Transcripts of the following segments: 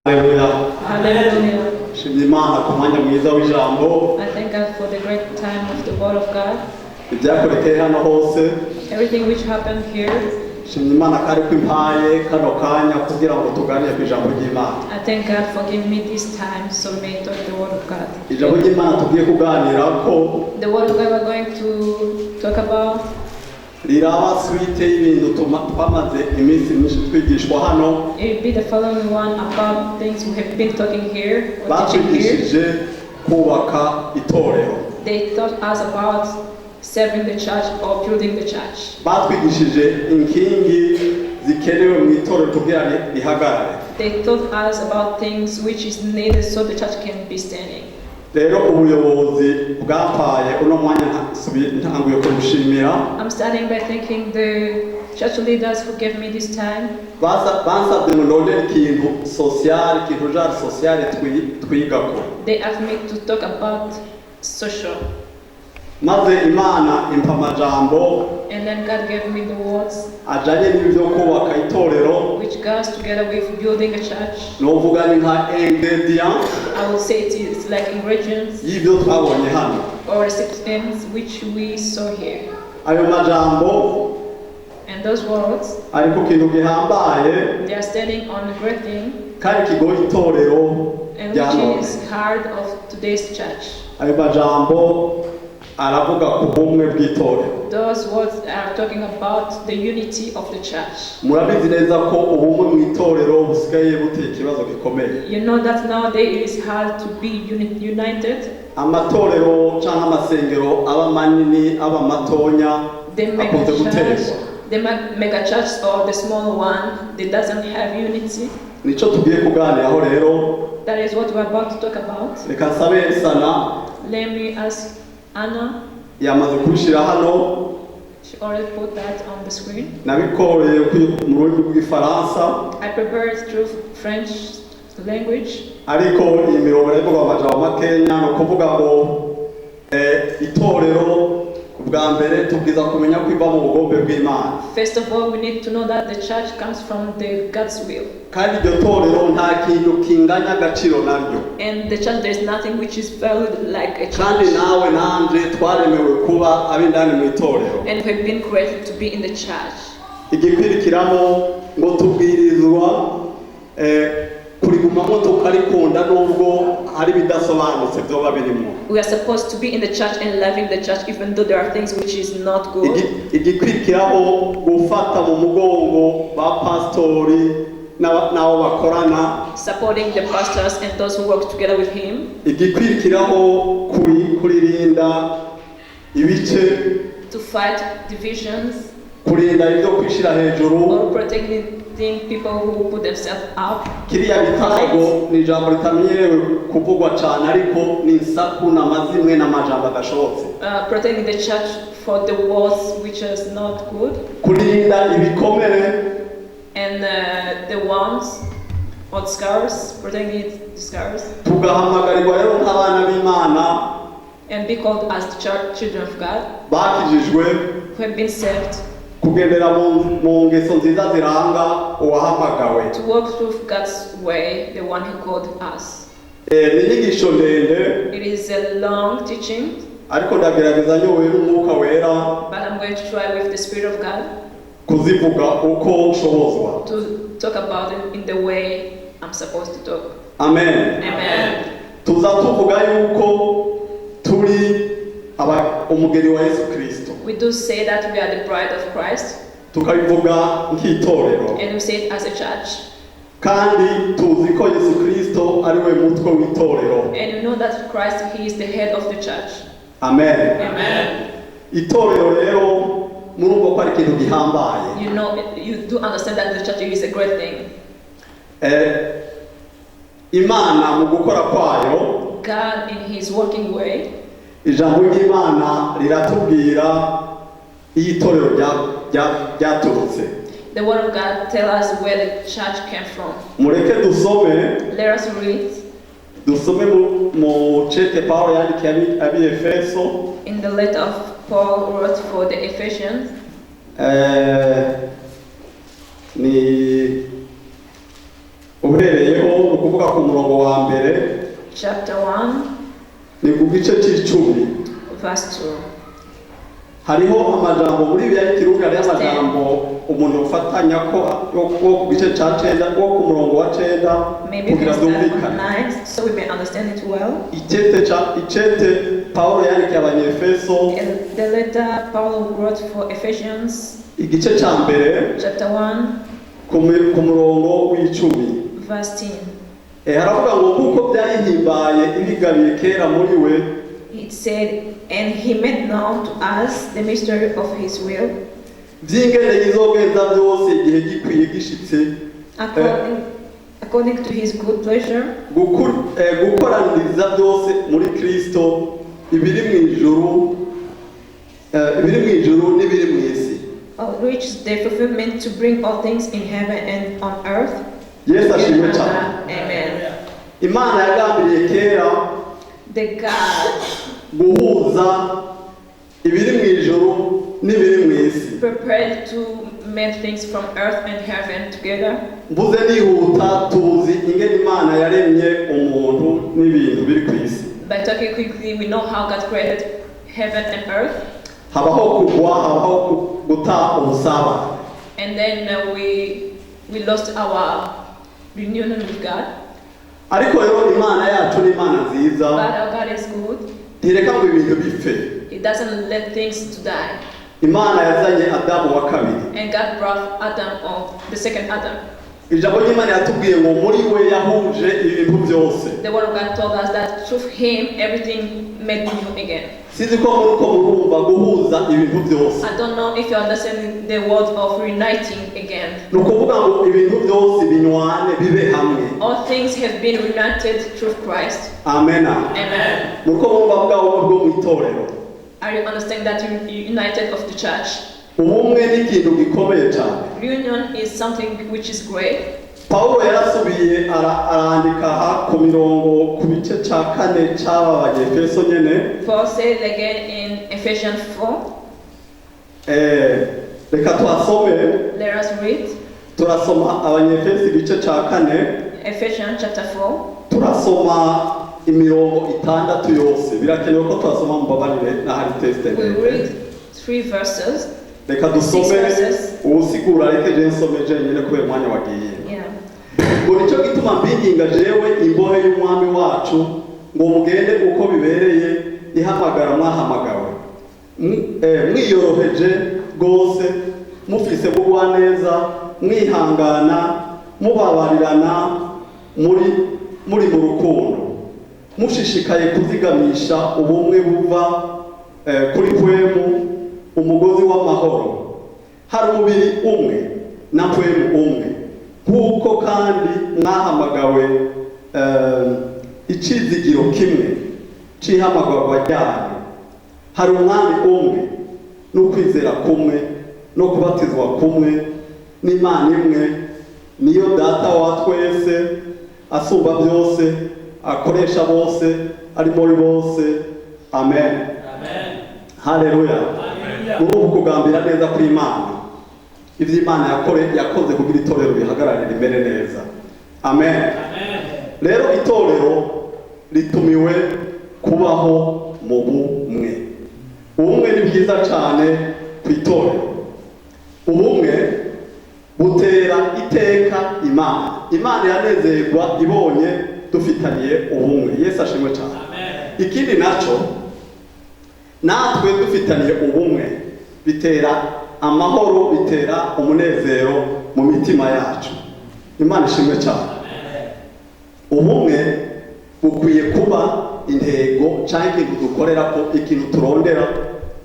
Hallelujah. Hallelujah. Shimimana ku mwanya mwiza w'ijambo. I thank God for the great time of the Word of God. Ibyakorekeye hano hose. Everything which happened here. Shimimana kari kwimpaye kano kanya kugira ngo tuganire ku ijambo ry'Imana. I thank God for giving me this time so we may talk the Word of God. Ijambo ry'Imana tugiye kuganira ko The Word of God we're going to talk about riraba suite y'ibintu twamaze iminsi myinshi twigishwa hano. it will be the following one about things we have been talking here or teaching here. Batwigishije kubaka itorero. They taught us about serving the church or building the church. Batwigishije inkingi zikenewe mu itorero kugira rihagarare. They taught us about things which is needed so the church can be standing. Rero ubuyobozi bwampaye uno mwanya ntanguye kurushimira. I'm starting by thanking the church leaders who gave me this time. Bansabye ngo ndondere ikintu social, ikintu jari social twigako. They asked me to talk about social. Maze Imana impa amajambo And then God gave me the words ajanye n'ibyo kubaka itorero. which goes together with building a church. Novuga ni nka ingredient I would say it is like ingredients y'ibyo twabonye hano. or recipients which we saw here. Ayo majambo And those words, ari ku kintu gihambaye they are standing on a great thing kandi kigoye itorero and rya none. which is hard of today's church. Ayo majambo aravuga ku bumwe bw'itorero. Those words are talking about the unity of the church. Murabizi neza ko ubumwe mu itorero busigaye buteye ikibazo gikomeye. You know that nowadays it is hard to be united. Amatorero cyangwa amasengero aba manini aba matonya The akunze guterwa. mega church or the small one, they doesn't have unity. Nico tugiye kuganiraho rero. That is what we're about to talk about. Reka nsabe Sana Let me ask Anna. yamaze kubishira hano. She already put that on the screen. Nabikoreye mu rurimi rw'ifaransa. I prepared through French language. Ariko iyi mirongo ivuga amajambo makenya no kuvuga ngo itorero bwa mbere tubwiza kumenya ko iva mu bugombe bw'Imana. First of all, we need to know that the church comes from the God's will. Kandi iryo torero nta kintu kinganya agaciro naryo. And the church, there is nothing which is valued like a Kandi church. nawe nanje twaremewe kuba abindani mu itorero. And we've been created to be in the church. Igikwirikiramo ngo tubwirizwa kurigumamo tukarikunda nubwo hari bidasobanutse byoba birimo. We are supposed to be in the church and loving the church even though there are things which is not good. Igikwirikiraho gufata mu mugongo ba pastori n'abo bakorana. Supporting the pastors and those who work together with him. Igikwirikiraho kuririnda ibice. To fight divisions. Kurinda ibyo kwishira hejuru. Or protecting people who put themselves up. Kiriya bitago ni ijambo ritamenyerewe kuvugwa cyane ariko ni insaku n'amazimwe n'amajambo adashobotse. Protecting the church for the wars which is not good. Kurinda ibikomere. And the wounds or the scars, protecting the scars. Tugahamagarirwa rero nk'abana b'Imana. And be called as the children of God. Bakijijwe. Who have been saved. Kugendera mu ngeso nziza ziranga uwahamagawe. To walk through God's way, the one who called us. Ni inyigisho ndende. It is a long teaching. Ariko ndagerageza nyowe n'umwuka wera. But I'm going to try with the Spirit of God. Kuzivuga uko nshobozwa. To talk about it in the way I'm supposed to talk. Amen. Amen. Tuza tuvuga yuko turi umugeni wa Yesu Kristo. We do say that we are the bride of Christ. Tukabivuga nk'itorero. And we say it as a church. Kandi tuzi ko Yesu Kristo ari we mutwe w'itorero. And you know that Christ, he is the head of the church. Amen. Amen. Itorero rero murumva ko ari ikintu gihambaye. You know, you do understand that the church is a great thing. Imana mu gukora kwayo. God in his working way. Ijambo ry'Imana riratubwira itorero ryaturutse. The word of God tells us where the church came from. Mureke dusome. Let us read. Dusome mu cete Paulo yandikiye Efeso. In the letter of Paul wrote for the Ephesians. Ni uhereyeho kuvuga ku murongo wa mbere chapter 1, ni ku gice c'icumi. verse 2. Hariho amajambo muri Bibiliya y'ikirundi, hariho amajambo umuntu ufatanya ko wo ku gice ca 9 wo ku murongo wa 9 Maybe we kugira can start from byumvikane. 9 so we may understand it well. Icete Pawulo yandikiye Abanyefeso And the letter Paul wrote for Ephesians, igice ca mbere chapter 1, ku murongo w'icumi. verse 10. Haravuga ngo kuko byayihimbaye ibigabiye kera muri we, It said, and he made known to us the mystery of his will, vy'ingene yizogenza byose igihe gikwiye gishitse, according to his good pleasure, gukoraniriza byose muri Kristo, ibiri mw'ijuru n'ibiri mw'isi. which the fulfillment to bring all things in heaven and on earth. Yesu ashimwe cyane. Amen. Imana yagambiriye kera The God guhuza ibiri mw'ijuru n'ibiri mw'isi. prepared to make things from earth and heaven together. Mvuze nihuta tuzi ingene Imana yaremye umuntu n'ibintu biri ku isi. By talking quickly, we know how God created heaven and earth, Habaho kugwa, habaho guta ubusabane. and then we lost our reunion with God. Ariko rero Imana yacu ni Imana nziza, But our God is good. ntireka ngo ibintu bipfe. He doesn't let things to die. Imana yazanye Adamu wa kabiri. And God brought Adam, or the second Adam. Ijambo ry'Imana yatubwiye ngo muri we yahuje ibintu byose. The word of God told us that through him everything made new again. Sinzi ko muri uko murumva guhuza ibintu byose. I don't know if you understand the word of reuniting again. Ni ukuvuga ngo ibintu byose binywane bibe hamwe. All things have been reunited through Christ. Amen. Amen. Muri uko murumva bwawe bwo mu itorero. Are you understanding that you united of the church? Ubumwe ni ikintu gikomeye cyane. Reunion is something which is great. Pawulo yarasubiye arandika aha ku mirongo ku bice ca 4 c'aba Banyefeso nyene. Paul said again in Ephesians 4. Reka tuhasome. Let us read. Turasoma Abanyefeso igice ca 4. Ephesians chapter 4. Turasoma imirongo 6 yose. Birakenewe ko turasoma mu babarire n'ahari We testament. read 3 verses. Reka dusome usigura reke je nsome je nyene kubera umwanya wagiye. Yeah. Ngo nicyo gituma mbinginga jewe imbohe y'umwami wacu ngo mugende uko bibereye ihamagara mwahamagawe, mwiyoroheje rwose, mufise bugwaneza, mwihangana, mubabarirana, muri mu rukundo, mushishikaye kuzigamisha ubumwe buva kuri kwemu umugozi w'amahoro. Hari umubiri umwe na kwemu umwe, kuko kandi mwahamagawe icizigiro kimwe c'ihamagarwa ryanyu. Hari umwami umwe n'ukwizera kumwe no kubatizwa kumwe n'Imana imwe, niyo data wa twese, asumba byose, akoresha bose, ari muri bose. Amen. Amen. Haleluya. Muri uku kugambira neza kw'Imana, ivyo Imana yakoze kugira itorero bihagararira imbere neza. Amen. Rero itorero ritumiwe kubaho mu bumwe. Ubumwe ni bwiza cyane ku itorero. Ubumwe butera iteka Imana. Imana yanezerwa ibonye dufitaniye ubumwe. Yesu ashimwe cyane. Ikindi naco, natwe dufitaniye ubumwe bitera amahoro, bitera umunezero mu mitima yacu. Imana ishimwe cyane. Ubumwe bukwiye kuba intego cyangwa ikintu dukorera ko, ikintu turondera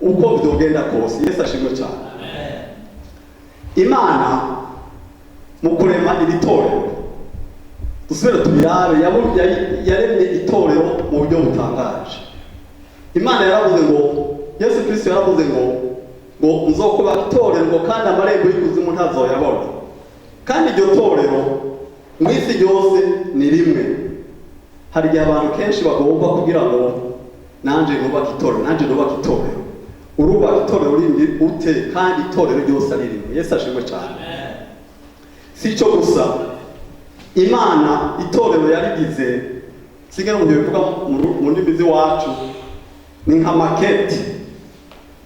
uko byogenda kose. Yesu ashimwe cyane. Imana mu kurema iri torero, dusubire tubirabe, yaremye itorero mu buryo butangaje. Imana yaravuze ngo, Yesu Kristo yaravuze ngo nzokubaka itorero ngo kandi amarembo y'ikuzimu ntazoyabona. Kandi iryo torero mu isi ryose ni rimwe. Hari igihe abantu kenshi bagomba kugira ngo nanje nubaka itorero. Urubaka itorero rindi ute kandi itorero ryose ari rimwe. Yesu ashimwe cyane. Si cyo gusa, imana itorero yarigize singe mu bivuga mu ndimi z'iwacu ni nka makete,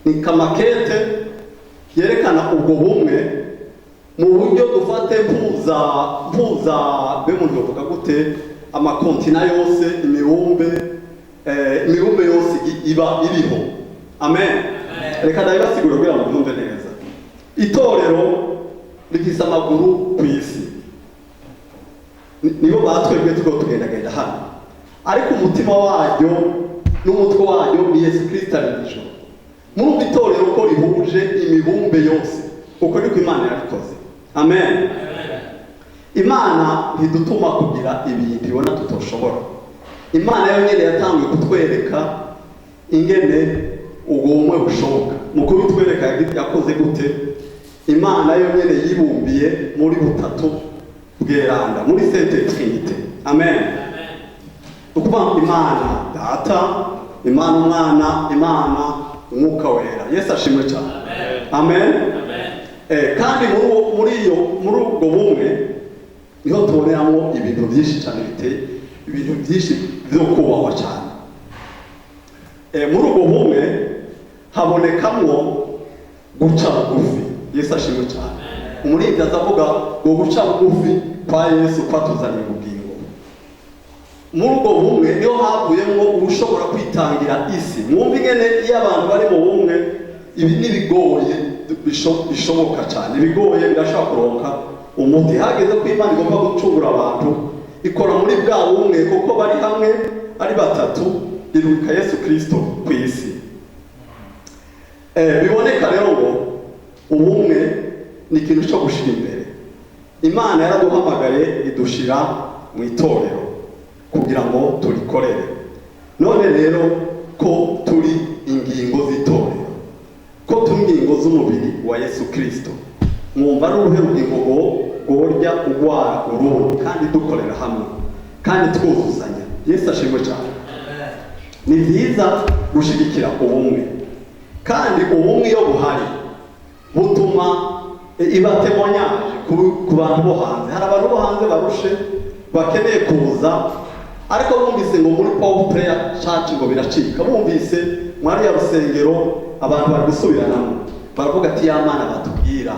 ni nka makete yerekana ubwo bumwe mu buryo dufate mpuza be mu bivuga gute amakontina yose imibumbe yose iba iriho. Amen. Reka ndabibasigura kugira ngo mwumve neza. Itorero rifise amaguru ku isi, nibo batwebwe turiko tugendagenda hano, ariko umutima waryo n'umutwe waryo ni Yesu Kristo ari ijuru. Muri itorero ko rihuje imibumbe yose, uko niko Imana yabikoze. Amen. Imana ntidutuma kugira ibintu ibona tutoshobora. Imana yo nyene yatangiye kutwereka ingene ubumwe bushoboka. Mu kubitwereka yakoze gute? Imana yo nyene yibumbiye muri butatu bweranda, muri Sainte Trinité. Amen. Ukuvuga Imana Data, Imana Umwana, Imana Umwuka Wera. Yesu ashimwe cyane. Amen. Kandi muri ubwo bumwe niho tuboneramo ibintu byinshi cyane biteye ibintu byinshi byo kubahwa cyane. Muri ubwo bumwe habonekamwo guca bugufi. Yesu ashimwe cyane. Umuririmbyi azavuga ngo guca bugufi kwa Yesu kwatuzaniye ubugingo. Muri ubwo bumwe niho havuyemo ubushobora kwitangira isi. Mwumva ingene iyo abantu bari mu bumwe ibi nibigoye bishoboka cyane, ibigoye birashobora kuronka umuti. Hageze ko Imana igomba gucungura abantu ikora muri bwa bumwe, kuko bari hamwe ari batatu irubika Yesu Kristo ku isi. Biboneka rero ngo ubumwe ni ikintu cyo gushira imbere. Imana yaraduhamagaye idushira mu itorero kugira ngo turikorere. None rero ko turi ingingo z'itorero, ko turi ingingo z'umubiri wa Yesu Kristo, mwumva ari uruhe rugingo gorya ugwara uruhu kandi dukorera hamwe kandi twuzuzanya. Yesu ashimwe cyane. Ni byiza gushigikira ubumwe, kandi ubumwe iyo buhari butuma ibatemonyage ku bantu bo hanze. Hari abantu bo hanze barushe bakeneye kuza, ariko bumvise ngo muri Power Prayer Church ngo biracika, bumvise mwari ya rusengero abantu bari gusubiranamo, baravuga ati ya Mana batubwira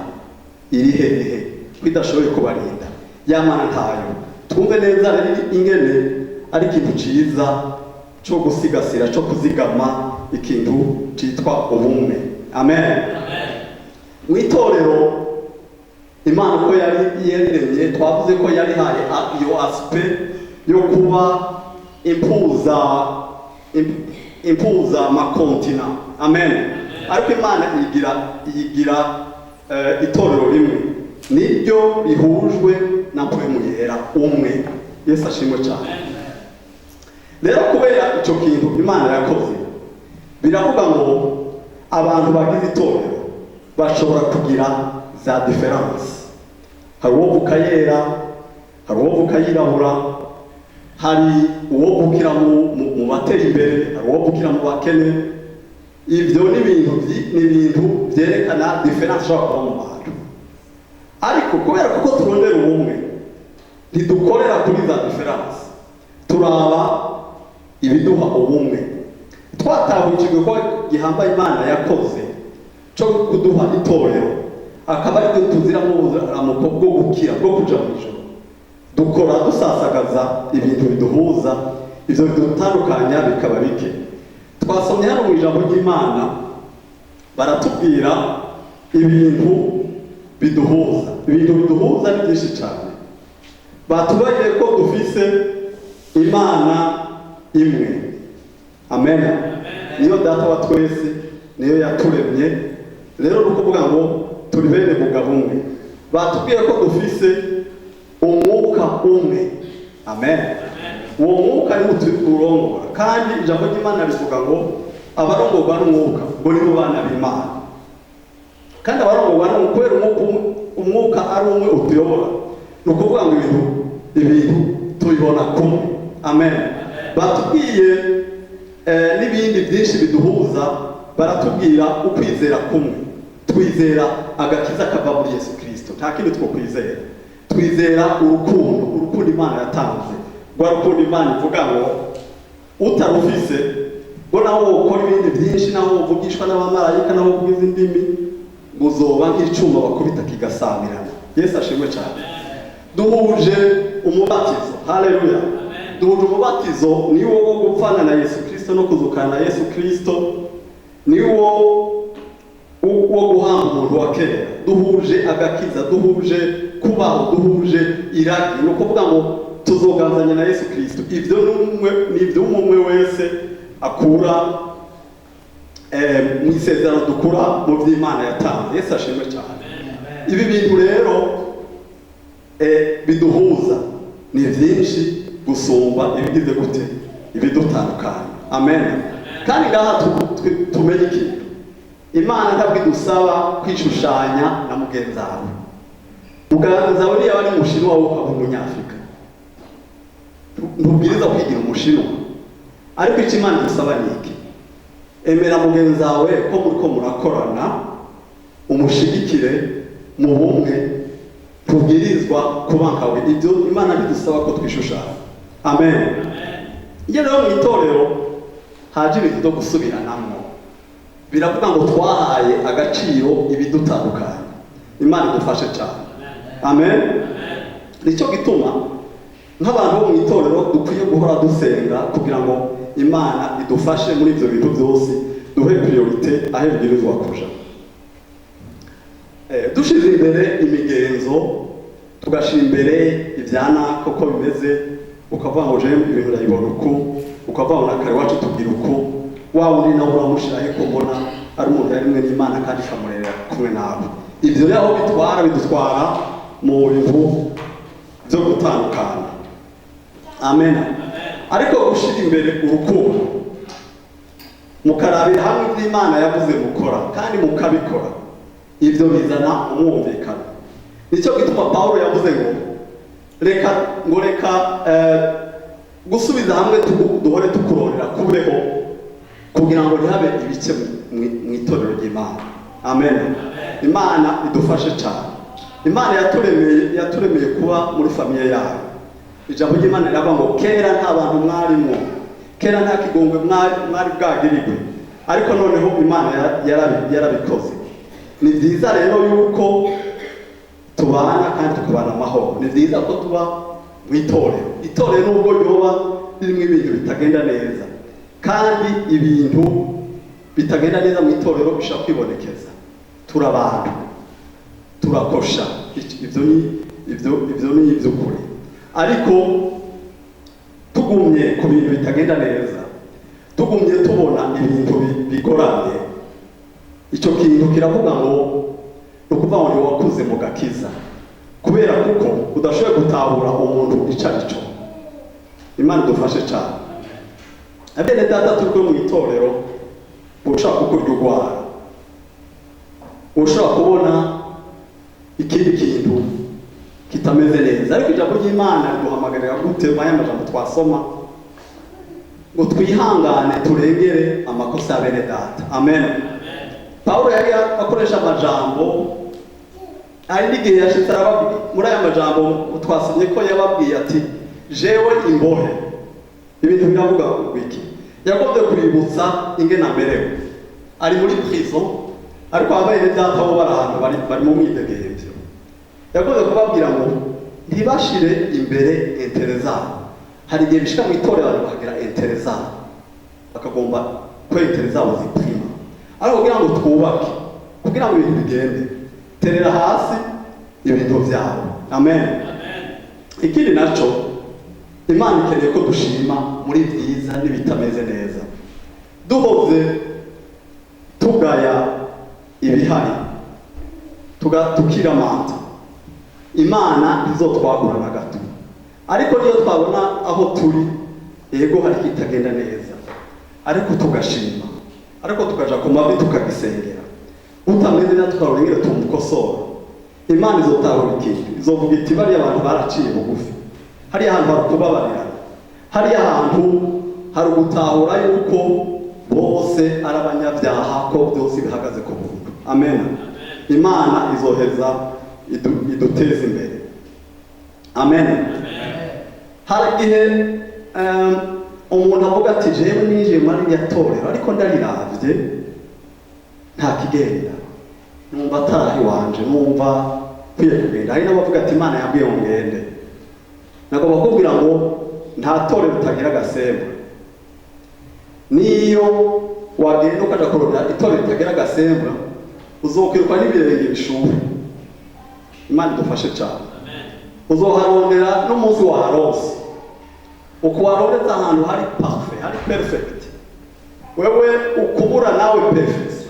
iri hehe kwidashoboye kubarinda, ya Mana ntayo. Twumve neza rero ingene ari ikintu ciza cyo gusigasira, cyo kuzigama ikintu citwa ubumwe. Amen. Mu itorero Imana ko yari yaremye, twavuze ko yari haye iyo aspect yo kuba impuza makontina. Amen. Ariko Imana yigira itorero rimwe, niryo rihujwe na mpwemu yera umwe. Yesu ashimwe cyane. Rero kubera icyo kintu Imana yakoze, biravuga ngo abantu bagize itorero bashobora kugira za difference. Hari uwo vuka yera, hari uwo vuka yirabura, hari uwo vukira mu batera imbere, hari uwo vukira mu bakene. Ibyo ni ibintu byerekana difference ishobora kuba mu bantu. Ariko kubera kuko turondera ubumwe, ntidukorera kuri za difference, turaba ibiduha ubumwe. Twatahukijwe ko gihambaye Imana yakoze cyo kuduha itorero, akaba ari byo tuziramo ubuziramuko bwo gukira, bwo kuja mu ijuru. Dukora dusasagaza ibintu biduhuza, ivyo bidutandukanya bikaba bike. Twasomye hano mu ijambo ry'Imana baratubwira ibintu biduhuza. Ibintu biduhuza ni byinshi cyane. Batubaye ko dufise Imana imwe. Amen. Niyo data wa twese, niyo yaturemye. Rero nukuvuga ngo turi bene mugabo umwe. Batubwiye ko dufise umwuka umwe. Amen. Uwo mwuka ni uturongora, kandi ijambo ry'Imana rivuga ngo abarongorwa n'umwuka ngo nibo bana b'Imana. Kandi abarongorwa n'umwuka, kubera umwuka ari umwe utuyobora, nukuvuga ngo ibintu tubibona kumwe. Amen. Batubwiye n'ibindi byinshi biduhuza. Baratubwira ukwizera kumwe, twizera agakiza kava muri Yesu Kristo, nta kindi two kwizera. twizera urukundo Imana yatanze. Rwa rukundo Imana ivuga ngo utarufise ngo naho ukora ibindi byinshi, naho uvugishwa n'abamarayika, naho uvugiza indimi, muzoba nk'icuma bakubita kigasamirana. Yesu ashimwe cyane. Duhuje umubatizo, haleluya. Duhuje umubatizo ni wo gupfana na Yesu Kristo no kuzukana na Yesu Kristo, ni wo guhamba umuntu wa kera. Duhuje agakiza, duhuje kubaho, duhuje iragi, ni ukuvuga ngo tuzoganzanya na Yesu Kristo. Ibyo ni ibyo umwe wese akura mu isezerano dukura mu by'Imana yatanze. Yesu ashimwe cyane. Ibi bintu rero biduhuza ni byinshi gusumba ibigize gute ibidutandukanye. Amen. Kandi ngaha tumenye ikintu, Imana ntabwo idusaba kwishushanya na mugenzi wawe. Mugenzi wawe niba ari umushinwa wowe ukaba umunyafurika, ntubwiriza kwigira umushinwa. Ariko icyo Imana idusaba ni iki? Emera mugenzi wawe ko muriko murakorana, umushigikire mu bumwe, tubwirizwa kuba nkawe. Ibyo Imana bidusaba ko twishushanya. Amen. Iyo rero mu itorero haje ibintu byo gusubiranamo, biravuga ngo twahaye agaciro ibidutandukanye. Imana idufashe cyane. Amen. Nicyo gituma nk'abantu bo mu itorero dukwiye guhora dusenga kugira ngo Imana idufashe muri ibyo bintu byose, duhe priorite aho ibwirizwa kuja. Dushize imbere imigenzo, tugashira imbere ibyana koko bimeze, ukavuga ngo je ibintu ndabibona uku, ukavuga ngo nakare wacu tugira uku, wa uri nawe uramushiraho ko mbona ari umuntu yari mwe n'Imana kandi kamurera kumwe nawe. Ibyo yaho bidutwara mu bintu byo gutandukana. Amen. Ariko gushira imbere urukundo, mukarabira hamwe iby'Imana yavuze mukora kandi mukabikora, ibyo bizana umwumvikano. Nicyo gituma Paulo yavuze ngo reka gusubiza hamwe duhore tukurorera kubeho, kugira ngo ntihabe ibice mu itorero ry'Imana. Amen. Imana idufashe cyane. Imana yaturemeye kuba muri famiye yayo. Ijambo ry'Imana riravuga ngo kera nta bantu mwarimo, kera nta kigongwe mwari bwagirirwe, ariko noneho Imana yarabikoze. Ni byiza rero yuko tubana kandi tukabana amahoro. Ni byiza ko tuba mu itorero. Itorero nubwo ryoba ririmo ibintu bitagenda neza, kandi ibintu bitagenda neza mu itorero bishobora kwibonekeza. Turabana, turakosha, ibyo ni iby'ukuri. Ariko tugumye ku bintu bitagenda neza, tugumye tubona ibintu bigoramye, icyo kintu kiravuga ngo ni ukuvuga ngo wakuze mu gakiza, kubera kuko udashoboye gutahura umuntu icyo ari cyo. Imana idufashe cyane. Abene data turi mu itorero, ushaka kukurya urwara, ushaka kubona ikindi kintu kitameze neza. Ariko ijambo ry'Imana riduhamagarira gute aya majambo twasoma ngo twihangane turengere amakosa ya bene data. Amen. Paulo yari akoresha amajambo ari n'igihe yashitse arababwira muri aya majambo twasomye ko yababwiye ati jewe imbohe. Ibintu biravuga wiki yagombye kuributsa ingene amerewe, ari muri prison, ariko abene data bo bari ahantu bari mu mwidegemvyo. Yagombye kubabwira ngo ntibashire imbere intere zabo. Hari igihe bishika mu itorero abantu bagira intere zabo, bakagomba ko intere zabo ziprima. Ariko kugira ngo twubake, kugira ngo ibintu bigende, terera hasi ibintu byabo. Amen. Ikindi naco, Imana ikeneye ko dushima muri byiza n'ibitameze neza. Duhoze tugaya ibihari, tukiramanta, Imana izotwagura na gato. Ariko niyo twabona aho turi, yego hari kitagenda neza, ariko tugashima, ariko tukaja ku mavi tukagisengera, utameze na tukarongera tumukosora, Imana izotahura ikintu, izovuga iti bariya abantu baraciye bugufi, hariya ahantu hari kubabarirana, hariya ahantu hari gutahura yuko bose ari abanyabyaha, ko byose bihagaze ku buntu. Amen. Imana izoheza iduteza imbere. amen. Hari igihe umuntu avuga ati jewe nije muri irya torero ariko ndariravye nta kigenda, numva atari wanje, numva kwiye kugenda. Hari n'abavuga ati Imana yabwiye ngo ngende. Nagomba kubwira ngo nta torero ritagira agasembu. Niyo wagenda ukaja kurondera itorero ritagira agasembu, uzokwirwa n'ibirenge bishuhe. Imana idufashe cyane. Uzoharondera n'umunsi waharose, ukuwarondeza ahantu hari parfait, hari perfect, wewe ukubura nawe perfect,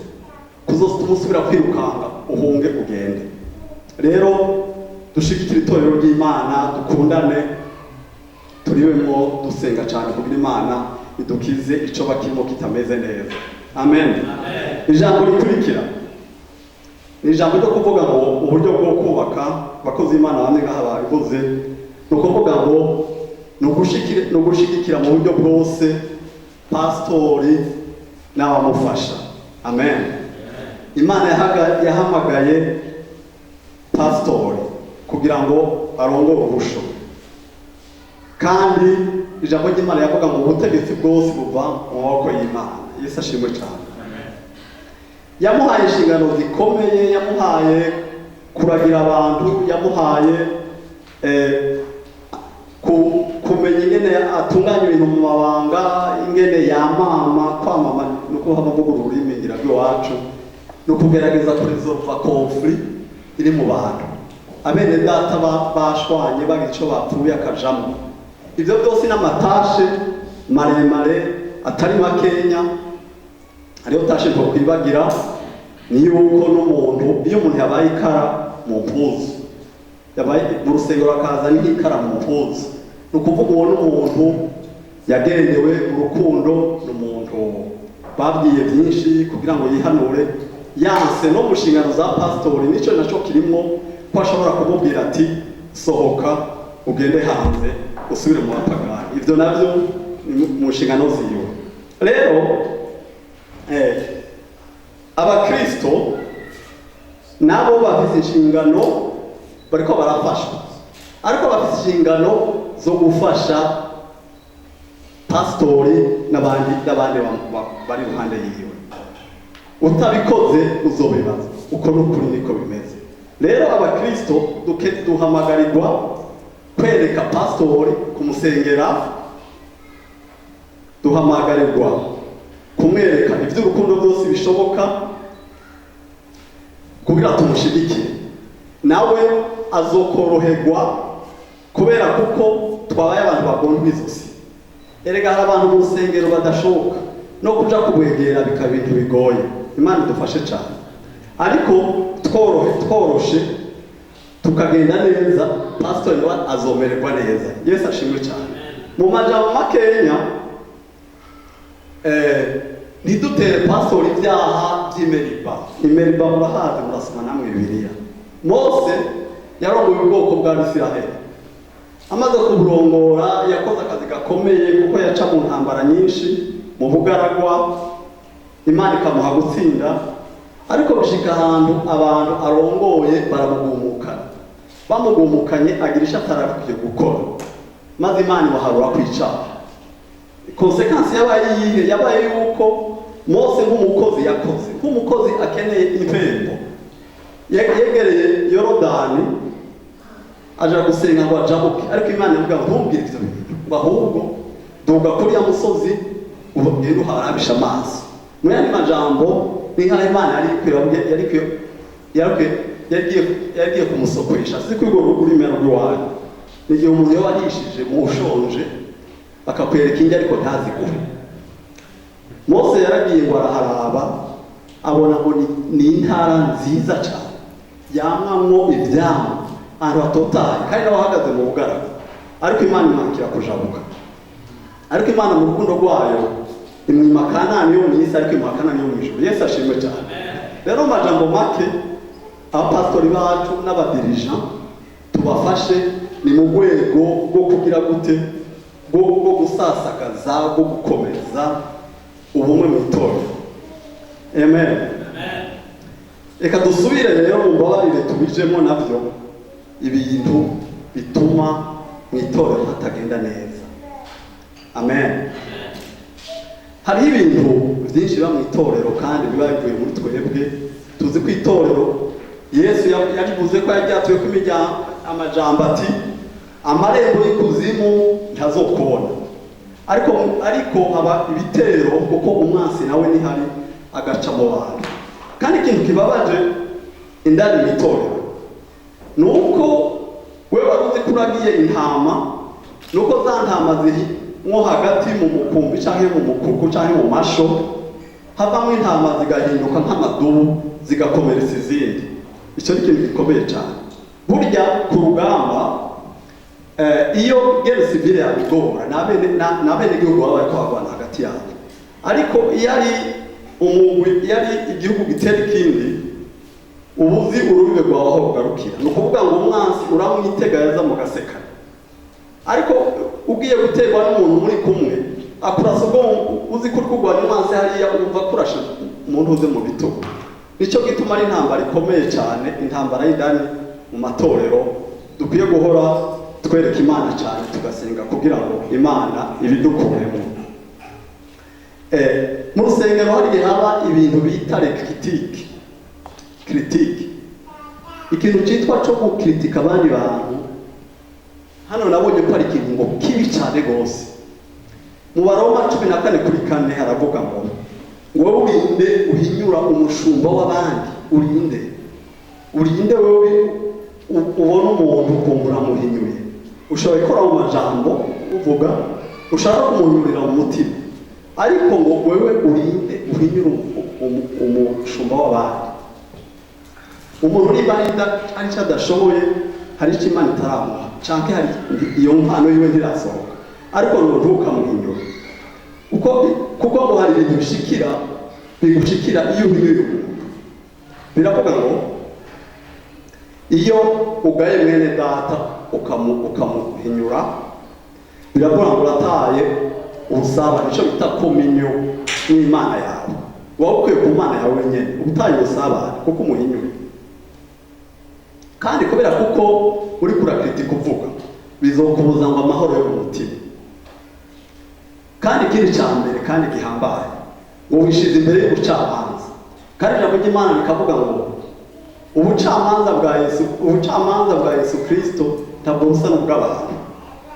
kuzotuma usubira kwirukanga uhunge ugende. Rero dushigikira itorero ry'Imana, dukundane, turiwemo dusenga cyane kugira Imana idukize ico bakirimo kitameze neza. Amen. Ijambo rikurikira ni ijambo ryo kuvuga ngo uburyo bwo kubaka abakozi b'Imana bamwe ngaha babivuze, ni ukuvuga ngo ni ugushigikira mu buryo bwose pastori n'abamufasha. Amen. Imana yahamagaye pastori kugira ngo arongore ubusho, kandi ijambo ry'Imana yavuga ngo ubutegetsi bwose buva mu maboko y'Imana. Yesu ashimwe cyane. Yamuhaye inshingano zikomeye, yamuhaye kuragira abantu, yamuhaye kumenya ingene atunganya ibintu mu mabanga, ingene yamama, kwamama nuko hamavuga ururimi ngira rw'iwacu, no kugerageza kuresolva conflict iri mu bantu. Abene data bashwanye bagira ico bapfuye akajamwo. Ivyo byose n'amatashe maremare atari makenya. Hariho tashe ko kwibagira ni yuko n'umuntu, iyo umuntu yabaye ikara mu mpuzu, yabaye mu rusengero akaza n'ikara mu mpuzu, ni ukuvuga uwo n'umuntu yagendewe mu rukundo, n'umuntu babwiye byinshi kugira ngo yihanure, yanse no mushingano za pastori. Nico naco kirimo ko ashobora kumubwira ati sohoka ugende hanze usubire mu bapagani. Ivyo navyo mu nshingano ziwe. Rero abakristo nabo bafite inshingano, bariko barafashwa, ariko bafite inshingano zo gufasha pastori n'abandi bari iruhande yiwe. Utabikoze uzobibaza. Uko n'ukuri niko bimeze. Rero abakristo duhamagarirwa kwereka pastori, kumusengera, duhamagarirwa kumwereka iby'urukundo byose bishoboka kugira tumushigikire. Nawe azokoroherwa kubera kuko twabaye abantu bagondwa izosi. Erega hari abantu mu rusengero badashoboka no kuja kubwegera bikaba ibintu bigoye. Imana idufashe cyane. Ariko tworoshe tukagenda neza, pastor wa azomererwa neza. Yesu ashimwe cyane. Mu majambo makenya ntidutere pastor ibyaha by'imeriba. Imeriba murahazi, murasoma namwe Bibiliya. Mose yarongoye ubwoko bwa Isiraheli, amaze kuburongora yakoze akazi gakomeye kuko yaca mu ntambara nyinshi mu bugaragwa, Imana ikamuha gutsinda. Ariko bishika ahantu abantu arongoye baramugumukana, bamugumukanye agira isha atarakwiye gukora, maze Imana imuharura kwicara. Konsekansi yabaye yuko Mose nk'umukozi yakoze, nk'umukozi akeneye impembo, yegereye Yorodani aja gusenga ngo ajabuke. Ariko Imana ivuga ngo ntumbwire ivyo bintu, ngo ahubwo duga kuri ya musozi ugende uharabisha amaso. Muri andi majambo ni nka Imana yarigiye kumusokwesha. Si kwigora ururimi rw'iwanyu. Ni igihe umuntu yabahishije mu ushonje akakwereka indi ariko ntazigure. Mose yaragiye ngo araharaba, abona ngo ni intara nziza cyane, yamwamwo ivyamwa, ahantu hatotaye, kandi nawe ahagaze mu bugaragwa. Ariko Imana imwakira kujabuka. Ariko Imana mu rukundo rwayo imwima Kanani yo mu isi, ariko imwima Kanani yo mu ijuru. Yesu ashimwe cyane. Rero majambo make, abapastori bacu n'abadirija tubafashe ni mu rwego rwo kugira gute, bwo gusasagaza, bwo gukomeza ubumwe mu itorero. Amen. Reka dusubire rero mu mbabarire tubijemo navyo ibintu bituma mu itorero hatagenda neza. Amen. Hariho ibintu byinshi biba mu itorero kandi biba bivuye muri twebwe. Tuzi ko itorero Yesu yabivuze ko yaryatuye ko amajambo ati amarembo y'ikuzimu ntazokubona. Ariko haba ibitero kuko umwansi nawe nihari agaca mu bantu. Kandi ikintu kibabaje indani mu itorero nuko we waruzi kuragiye intama, nuko za ntama ziri nko hagati mu mukumbi canke mu mukuku canke mu masho, havamwo intama zigahinduka nk'amadubu zigakomeretsa izindi. Icyo ni ikintu gikomeye cyane. Burya ku rugamba iyo guerre civile yabigora n'abenegihugu baba bariko barwana hagati yabo, ariko iyo ari igihugu gitera ikindi ubuzi urubibe rwawe aho rugarukira. Ni ukuvuga ngo umwansi uramwitega yaza mu gaseka, ariko ugiye guterwa n'umuntu muri kumwe akurasa ubwo uzi ko urwanya umwansi hariya umva kurasha umuntu uze mu bitugu. Nicyo gituma ari intambara ikomeye cyane, intambara y'indani mu matorero. Dukwiye guhora twereka Imana cyane, tugasenga kugira ngo Imana ibidukuremo. Mu rusengero hari haba ibintu bita critique. Ikintu cyitwa cyo gukritika abandi bantu, hano nabonye ko ari ikintu ngo kibi cyane gose. Mu Baroma 14:4 haravuga ngo wowe urinde uhinyura umushumba w'abandi, urinde wowe ubona umuntu ukumbura muhinyuye. Ushobora gukora mu majambo uvuga, ushaka kumunyurira mu mutima, ariko ngo wewe urinde uhinyura umushumba w'abandi. Umuntu niba ari cyo adashoboye, hari icyo Imana itaramuha canke hari iyo mpano yiwe ntirasohoka, ariko ntukamuhinyura kuko ngo hari ibintu bigushikira iyo uhinyuye umuntu. Biravuga ngo iyo ugaye mwene data ukamuhinyura, biravuga ngo urataye ubusabane, icyo bita kominyo n'Imana yawe. Waba ukwiye ku Mana yawe wenyine ubutaye ubusabane kuko umuhinyuye. Kandi kubera kuko uri kurakritika uvuga, bizokubuza ngo amahoro yo mu mutima. Kandi ikindi cya mbere kandi gihambaye, ngo wishize imbere y'ubucamanza. Kandi ijambo ry'Imana rikavuga ngo ubucamanza bwa Yesu Kristo ntabwo busa n'ubw'abantu.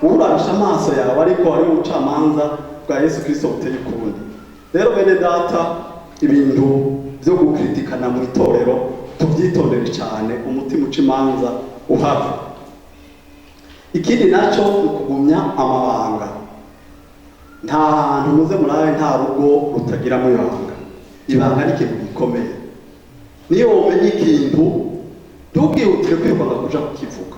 Urabisha amaso yawe, ariko ari ubucamanza bwa Yesu Kristo buteye ukundi. Rero bene data, ibintu byo gukritikana mu itorero tubyitondere cyane, umutima uca imanza uhava. Ikindi nacyo ni ukugumya amabanga. Nta hantu muze murabe nta rugo rutagiramo ibanga. Ibanga ni ikintu gikomeye. Niyo umenye ikintu ntubwihutire kwirwanga kuja kukivuga.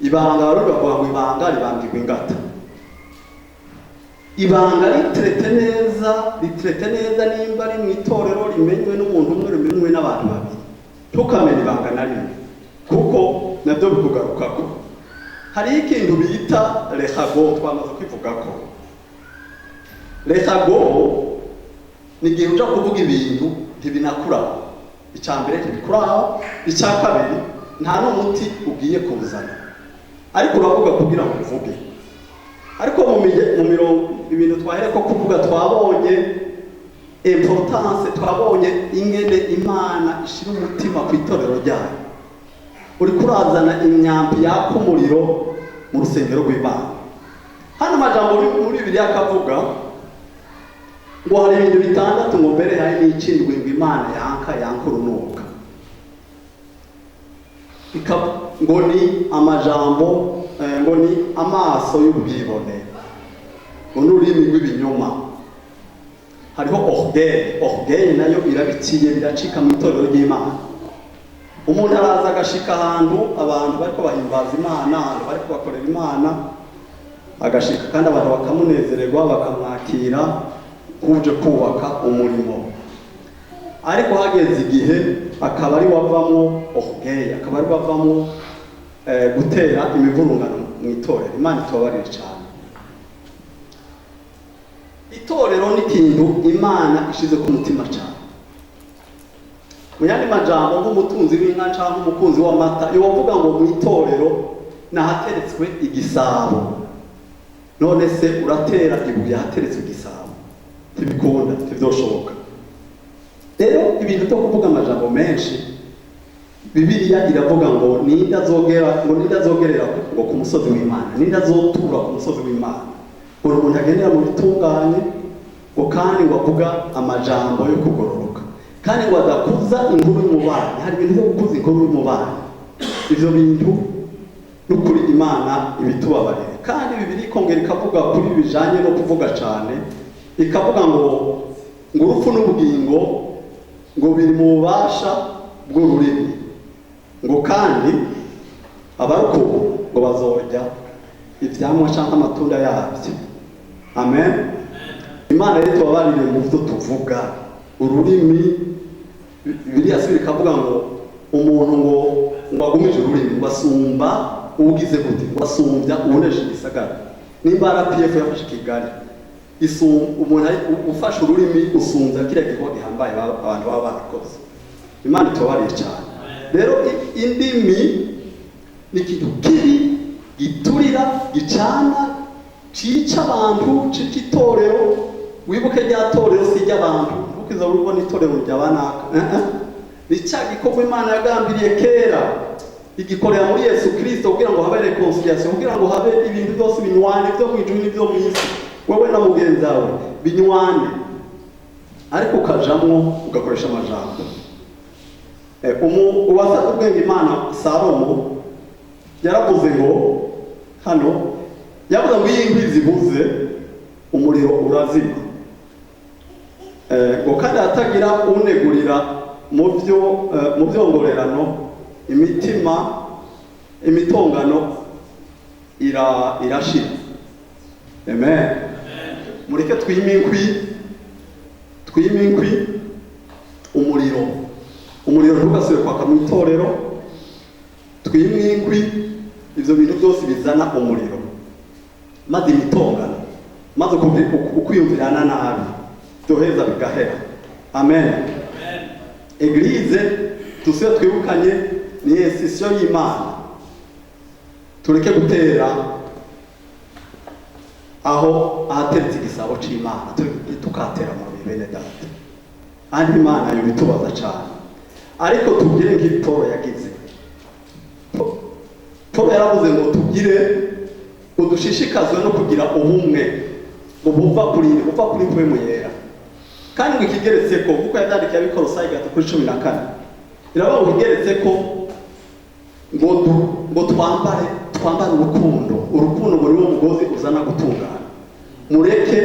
Ibanga rero bavuga ngo ibanga ribangirwa ingata. Ibanga ritrete neza nimba ari mu itorero rimenywe n'umuntu umwe, rimenywe n'abantu babiri. Ntukamenya ibanga na rimwe kuko nabyo bikugarukako. Hari ikintu bita rehago twamaze kwivugako. Rehago ni igihe uja kuvuga ibintu ntibinakuraho. Icya mbere ntibikuraho, icya kabiri nta n'umuti ugiye kuzana, ariko uravuga kugira ngo uvuge. Ariko mu mirongo ibintu twahereko kuvuga, twabonye importance, twabonye ingene Imana ishira umutima ku itorero ryayo. Uri kurazana imyambi yaka umuriro mu rusengero rw'Imana. Hano amajambo muri Bibiliya akavuga ngo hari ibintu bitandatu ngo mbere hari n'ikindwi ngo Imana yanka urunuka. Ngo ni amajambo, ngo ni amaso y'ubwibone, ngo n'ururimi rw'ibinyoma. Hariho orgueil nayo irabiciye biracika mu itorero ry'Imana. Umuntu araza agashika ahantu abantu bariko bahimbaza Imana, abantu bariko bakorera Imana, agashika kandi abantu bakamunezererwa bakamwakira kuje kubaka umurimo. Ariko hageze igihe akaba ari wavamo orgueil, akaba ari wavamo gutera imivurungano mu itorero. Imana itubabarire cyane. Itorero ni ikintu Imana ishize ku mutima cyane. mu yandi majambo nk'umutunzi w'inka cyangwa umukunzi w'amata iyo wavuga ngo mu itorero nahateretswe igisabo, none se uratera ibuye ahateretswe igisabo? Ntibikunda, ntibyoshoboka. Rero ibintu byo kuvuga amajambo menshi, Bibiliya iravuga ngo ninde azogerera ngo ku musozi w'Imana, ninde azotura ku musozi w'Imana. Ngo umuntu agendera mu bitunganye, ngo kandi ngo avuga amajambo yo kugororoka, kandi ngo adakuza inkuru y'umubanyi. Hari ibintu byo gukuza inkuru y'umubanyi, ivyo bintu n'ukuri Imana ibitubabarire. Kandi Bibiliya ikongera ikavuga kuri bijanye no kuvuga cyane, ikavuga ngo urupfu n'ubugingo ngo biri mu bubasha bw'ururimi, ngo kandi abarukubu ngo bazorya ivyamwa cyangwa amatunda yabyo. Amen. Imana rero tubabarire mu byo tuvuga. Ururimi Bibiliya sibiri kavuga ngo umuntu ngo agumije ururimi ngo asumba ugize gute, ngo asumbya uboneje igisagara. Nimba RPF yafashe Kigali, umuntu ufashe ururimi usumbya kiriya gikorwa gihambaye abantu baba barakoze. Imana itubabarire cyane. Rero indimi ni ikintu kibi giturira, gicana, cica abantu, cica itorero. Wibuke rya torero si ry'abantu, ukiza urubona itorero ry'abanaka. Ni cya gikorwa Imana yagambiriye kera, igikorera muri Yesu Kristo kugira ngo habe reconciliation, kugira ngo habe ibintu byose binywane, byo mu ijuru n'ibyo mu isi, wowe na mugenzi wawe binywane. Ariko ukajamwo ugakoresha amajambo. Uwasabye ubwenge Imana Salomo yaravuze ngo hano, yavuze ngo iyi nkwi zibuze umuriro urazima, ngo kandi hatagira unegurira mu byongorerano imitongano irashira. Amen. Mureke twime inkwi umuriro ntugasubire kwaka mu itorero. Twime inkwi ivyo bintu byose bizana umuriro, maze imitongano, maze ukwiyumvirana nabi byoheza bigahera. Amen. Eglise tusibe twibukanye ni institution y'Imana. Tureke gutera aho ahateretse igisabo c'Imana, tukatera mu bene data. Andi Imana yo bitubaza cyane. Ariko tugire nk'Ipolo yagize. Polo yaravuze ngo tugire udushishikazwe no kugira ubumwe, ngo buva kuri mpwemu yera. Kandi ngo ikigeretse ko kuko yadandika Abikolosayi 3:14 iravuga ngo igeretse ko ngo twambare urukundo muri wo mugozi uzana gutungana. Mureke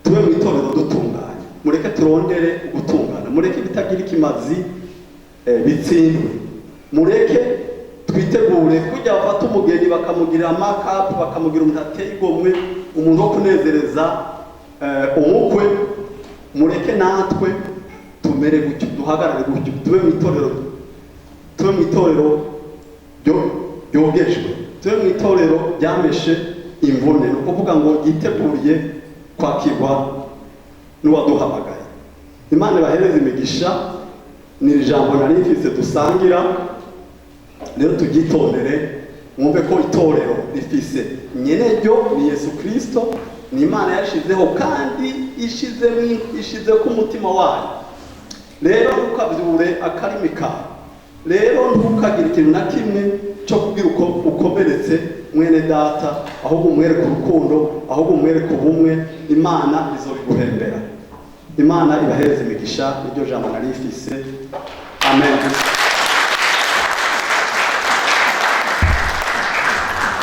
tube mu itorero dutunganye, mureke turondere gutungana, mureke bitagira ikimazi bitsindwe, mureke twitegure kujya bafata umugeni bakamugirira make-up, bakamugira umuntu ateye igomwe, umuntu wo kunezereza umukwe. Mureke natwe tumere gutyo, duhagarare gutyo, tube mu itorero ryogejwe, tube mu itorero ryameshe imvune, ni ukuvuga ngo yiteguriye kwakirwa n'uwaduhamagaye. Imana ibahereze imigisha. Ni ijambo nari mfise dusangira, rero turyitondere. Mwumve ko itorero rifise nyeneryo ni Yesu Kristo, ni Imana yashizeho kandi ishize ku mutima wayo. Rero ukabyure akarimi kawe, rero ntukagire ikintu na kimwe cyo kubwira uko ukomeretse mwene data, ahubwo umwereke urukundo, ahubwo umwereke ubumwe. Imana izobiguhembera. Imana ibahereze imigisha. Niryo jambo nari mfise. Amen.